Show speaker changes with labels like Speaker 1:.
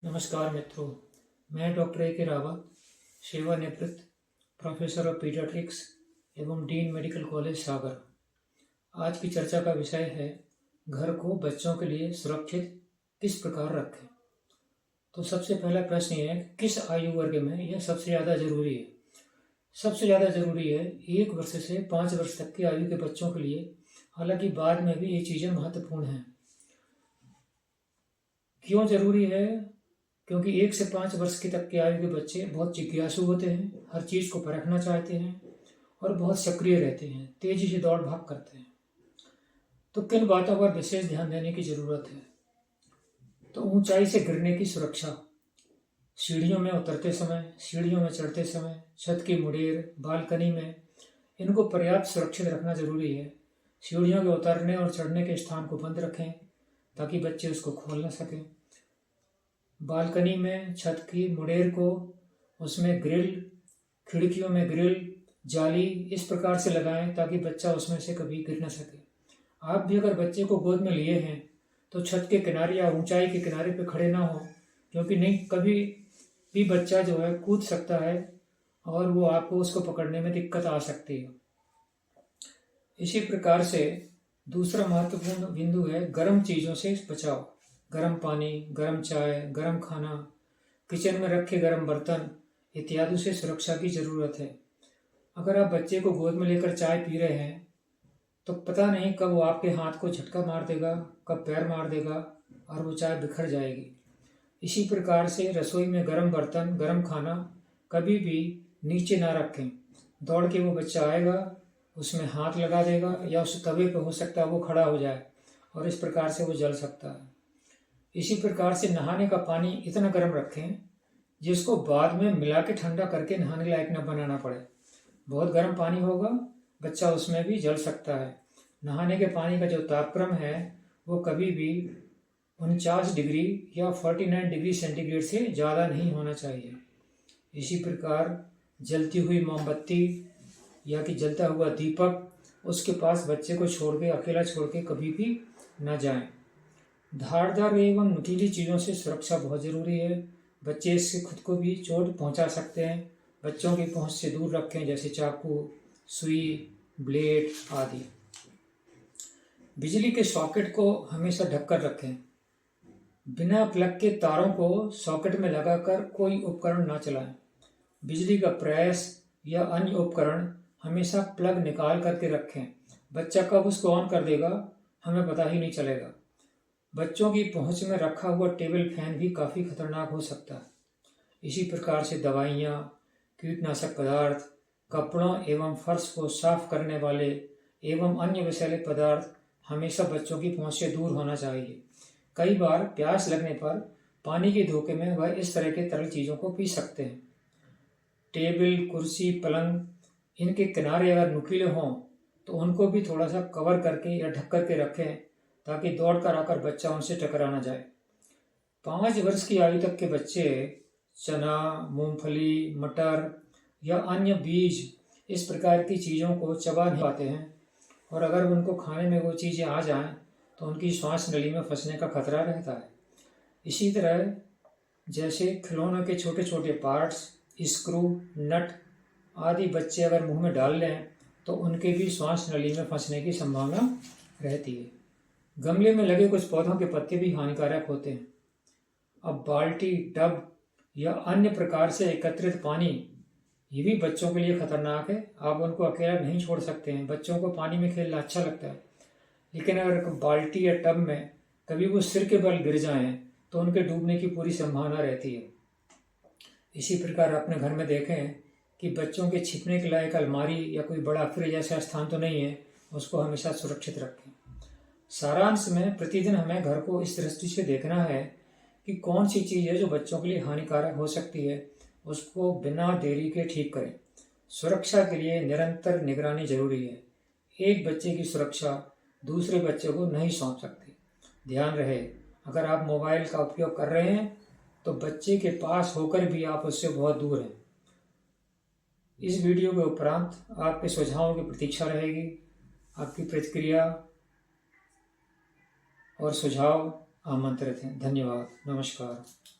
Speaker 1: नमस्कार मित्रों, मैं डॉक्टर ए के रावत, सेवानिवृत्त प्रोफेसर ऑफ पीडियाट्रिक्स एवं डीन मेडिकल कॉलेज सागर। आज की चर्चा का विषय है घर को बच्चों के लिए सुरक्षित किस प्रकार रखें। तो सबसे पहला प्रश्न ये है, किस आयु वर्ग में यह सबसे ज़्यादा जरूरी है। सबसे ज़्यादा जरूरी है 1 वर्ष से 5 वर्ष तक की आयु के बच्चों के लिए। हालांकि बाद में भी ये चीज़ें महत्वपूर्ण हैं। क्यों जरूरी है? क्योंकि 1 से 5 वर्ष की तक की आयु के बच्चे बहुत जिज्ञासु होते हैं, हर चीज़ को परखना चाहते हैं और बहुत सक्रिय रहते हैं, तेजी से दौड़ भाग करते हैं। तो किन बातों पर विशेष ध्यान देने की जरूरत है? तो ऊंचाई से गिरने की सुरक्षा, सीढ़ियों में उतरते समय, सीढ़ियों में चढ़ते समय, छत की मुड़ेर, बालकनी में, इनको पर्याप्त सुरक्षित रखना जरूरी है। सीढ़ियों के उतरने और चढ़ने के स्थान को बंद रखें ताकि बच्चे उसको खोल ना सकें। बालकनी में छत की मुड़ेर को, उसमें ग्रिल, खिड़कियों में ग्रिल, जाली इस प्रकार से लगाएं ताकि बच्चा उसमें से कभी गिर न सके। आप भी अगर बच्चे को गोद में लिए हैं तो छत के किनारे या ऊंचाई के किनारे पे खड़े ना हो, क्योंकि नहीं कभी भी बच्चा जो है कूद सकता है और वो आपको उसको पकड़ने में दिक्कत आ सकती है। इसी प्रकार से दूसरा महत्वपूर्ण बिंदु है गर्म चीज़ों से बचाव। गर्म पानी, गर्म चाय, गर्म खाना, किचन में रखे गर्म बर्तन इत्यादि से सुरक्षा की जरूरत है। अगर आप बच्चे को गोद में लेकर चाय पी रहे हैं तो पता नहीं कब वो आपके हाथ को झटका मार देगा, कब पैर मार देगा और वो चाय बिखर जाएगी। इसी प्रकार से रसोई में गर्म बर्तन, गर्म खाना कभी भी नीचे ना रखें। दौड़ के वो बच्चा आएगा, उसमें हाथ लगा देगा या उस तवे पे हो सकता है वो खड़ा हो जाए और इस प्रकार से वो जल सकता है। इसी प्रकार से नहाने का पानी इतना गर्म रखें जिसको बाद में मिला के ठंडा करके नहाने लायक न बनाना पड़े। बहुत गर्म पानी होगा, बच्चा उसमें भी जल सकता है। नहाने के पानी का जो तापक्रम है वो कभी भी 49 डिग्री या 49 डिग्री सेंटीग्रेड से ज़्यादा नहीं होना चाहिए। इसी प्रकार जलती हुई मोमबत्ती या कि जलता हुआ दीपक, उसके पास बच्चे को छोड़ के, अकेला छोड़ के कभी भी न जाएं। धारदार एवं नुकीली चीज़ों से सुरक्षा बहुत ज़रूरी है। बच्चे इससे खुद को भी चोट पहुंचा सकते हैं। बच्चों की पहुंच से दूर रखें, जैसे चाकू, सुई, ब्लेड आदि। बिजली के सॉकेट को हमेशा ढककर रखें। बिना प्लग के तारों को सॉकेट में लगाकर कोई उपकरण ना चलाएं। बिजली का प्रेस या अन्य उपकरण हमेशा प्लग निकाल करके रखें। बच्चा कब उसको ऑन कर देगा हमें पता ही नहीं चलेगा। बच्चों की पहुंच में रखा हुआ टेबल फैन भी काफ़ी खतरनाक हो सकता है। इसी प्रकार से दवाइयाँ, कीटनाशक पदार्थ, कपड़ों एवं फर्श को साफ करने वाले एवं अन्य विषैले पदार्थ हमेशा बच्चों की पहुंच से दूर होना चाहिए। कई बार प्यास लगने पर पानी के धोखे में वह इस तरह के तरल चीज़ों को पी सकते हैं। टेबल, कुर्सी, पलंग, इनके किनारे अगर नुकीले हों तो उनको भी थोड़ा सा कवर करके या ढक करके रखें ताकि दौड़ कर आकर बच्चा उनसे टकरा ना जाए। 5 वर्ष की आयु तक के बच्चे चना, मूंगफली, मटर या अन्य बीज इस प्रकार की चीज़ों को चबा नहीं पाते हैं और अगर उनको खाने में वो चीज़ें आ जाएं तो उनकी श्वास नली में फंसने का खतरा रहता है। इसी तरह जैसे खिलौनों के छोटे छोटे पार्ट्स, स्क्रू, नट आदि बच्चे अगर मुंह में डाल लें तो उनके भी श्वास नली में फंसने की संभावना रहती है। गमले में लगे कुछ पौधों के पत्ते भी हानिकारक होते हैं। अब बाल्टी, टब या अन्य प्रकार से एकत्रित पानी, ये भी बच्चों के लिए खतरनाक है। आप उनको अकेला नहीं छोड़ सकते हैं। बच्चों को पानी में खेलना अच्छा लगता है, लेकिन अगर बाल्टी या टब में कभी वो सिर के बल गिर जाएं तो उनके डूबने की पूरी संभावना रहती है। इसी प्रकार अपने घर में देखें कि बच्चों के छिपने के लायक अलमारी या कोई बड़ा फ्रिज ऐसा स्थान तो नहीं है, उसको हमेशा सुरक्षित रखें। सारांश में प्रतिदिन हमें घर को इस दृष्टि से देखना है कि कौन सी चीज़ है जो बच्चों के लिए हानिकारक हो सकती है, उसको बिना देरी के ठीक करें। सुरक्षा के लिए निरंतर निगरानी जरूरी है। एक बच्चे की सुरक्षा दूसरे बच्चे को नहीं सौंप सकती। ध्यान रहे, अगर आप मोबाइल का उपयोग कर रहे हैं तो बच्चे के पास होकर भी आप उससे बहुत दूर हैं। इस वीडियो के उपरांत आपके सुझावों की प्रतीक्षा रहेगी। आपकी प्रतिक्रिया और सुझाव आमंत्रित हैं। धन्यवाद। नमस्कार।